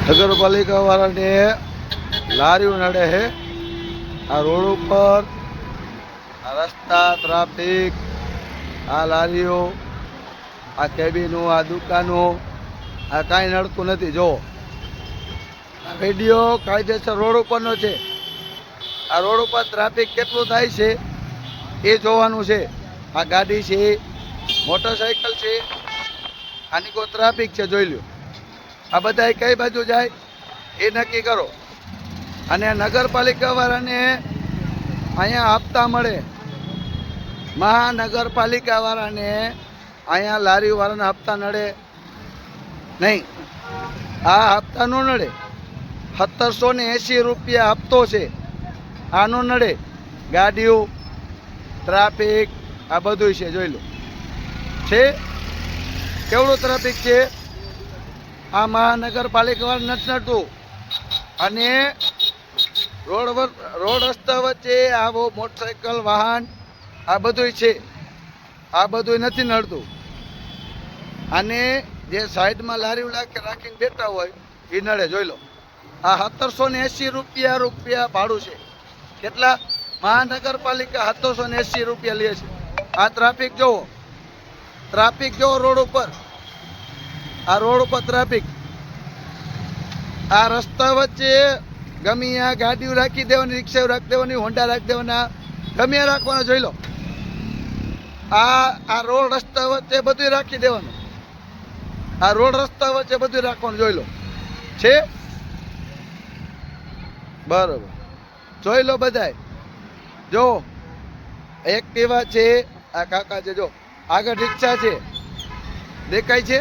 નગરપાલિકા વાળાને લારીઓ નડે છે આ રોડ ઉપર, આ રસ્તા, ટ્રાફિક, આ લારીઓ, આ કેબિનો, આ દુકાનો, આ કાંઈ નડતું નથી. જો આ વિડીયો કાયદેસર રોડ ઉપરનો છે. આ રોડ ઉપર ટ્રાફિક કેટલું થાય છે એ જોવાનું છે. આ ગાડી છે, મોટરસાઇકલ છે, આની કોઈ ટ્રાફિક છે, જોઈ લો. આ બધા કઈ બાજુ જાય એ નક્કી કરો. અને નગરપાલિકા વાળાને અહીંયા હપ્તા મળે, મહાનગરપાલિકા વાળાને અહીંયા લારી વાળાને હપ્તા નડે નહીં. આ હપ્તા નો નડે. 1780 રૂપિયા હપ્તો છે, આનો નડે. ગાડીઓ, ટ્રાફિક, આ બધું છે, જોઈ લો. છે કેવડું ટ્રાફિક છે. આ મહાનગરપાલિકા વાળા નથી નડતું. અને રોડ રસ્તા વચ્ચે આવો મોટરસાઇકલ, વાહન, આ બધું છે, આ બધું નથી નડતું. અને જે સાઈડમાં લારી રાખીને બેઠા હોય એ નડે, જોઈ લો. આ 1780 રૂપિયા ભાડું છે. કેટલા? મહાનગરપાલિકા 1780 રૂપિયા લે છે. આ ટ્રાફિક જોવો, ટ્રાફિક જોવો રોડ ઉપર. આ રોડ ઉપર ટ્રાફિક. આ રસ્તા વચ્ચે ગમે આ ગાડીઓ રાખી દેવાની, રિક્ષાઓ રાખી દેવાની, હોન્ડા રાખી દેવાના, ગમે રાખવાના, જોઈ લો. આ રોડ રસ્તા વચ્ચે બધું રાખી દેવાનું. આ રોડ રસ્તા વચ્ચે બધું રાખવાનું, જોઈ લો. છે બરોબર, જોઈ લો બધાય. જો એક્ટિવા છે, આ કાકા છે, જો આગળ રિક્ષા છે, દેખાય છે.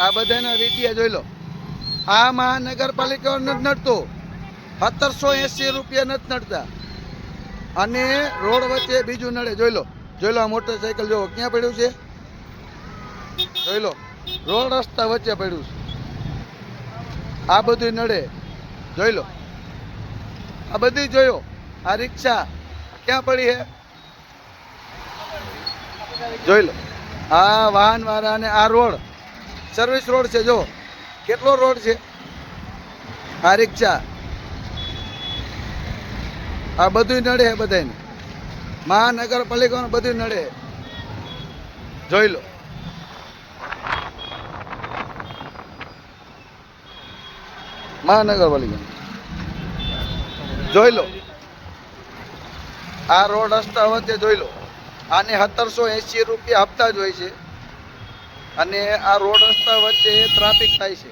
આ બધાના વિડીયા જોઈ લો. આ મહાનગરપાલિકા નથી નડતું. 1780 રૂપિયા નથી નડતા. અને રોડ વચ્ચે બીજું નડે, જોઈ લો. જોઈ લો આ મોટરસાઇકલ જો ક્યાં પડ્યું છે, જોઈ લો. રોડ રસ્તા વચ્ચે પડ્યું છે. આ બધું નડે, જોઈ લો. આ બધું જોયો. આ રિક્ષા ક્યાં પડી છે, જોઈ લો. આ વાહન વાળા અને આ રોડ સર્વિસ રોડ છે, જો કેટલો રોડ છે. આ રિક્ષા, આ બધું નડે છે બધાને. મહાનગરપાલિકાનું બધું નડે, જોઈ લો. મહાનગરપાલિકા જોઈ લો. આ રોડ રસ્તા વચ્ચે જોઈ લો. આને 1780 રૂપિયા હપ્તા જ હોય છે. અને આ રોડ રસ્તા વચ્ચે ટ્રાફિક થાય છે.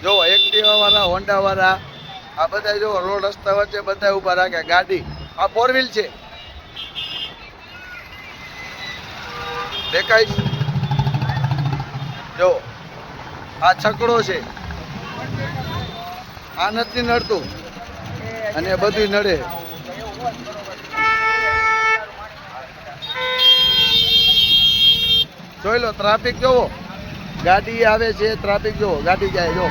જો એક્ટિવા વાળા, હોન્ડા વાળા, આ બધા જો રોડ રસ્તા વચ્ચે બધા ઊભા રાખે. ગાડી, આ 4 વ્હીલ છે, દેખાય છે. જો આ છકડો છે, આ નથી નડતું. અને બધું નડે. જોઈ લો ટ્રાફિક જોવો. ગાડી આવે છે, ટ્રાફિક જોવો, ગાડી જાય જો.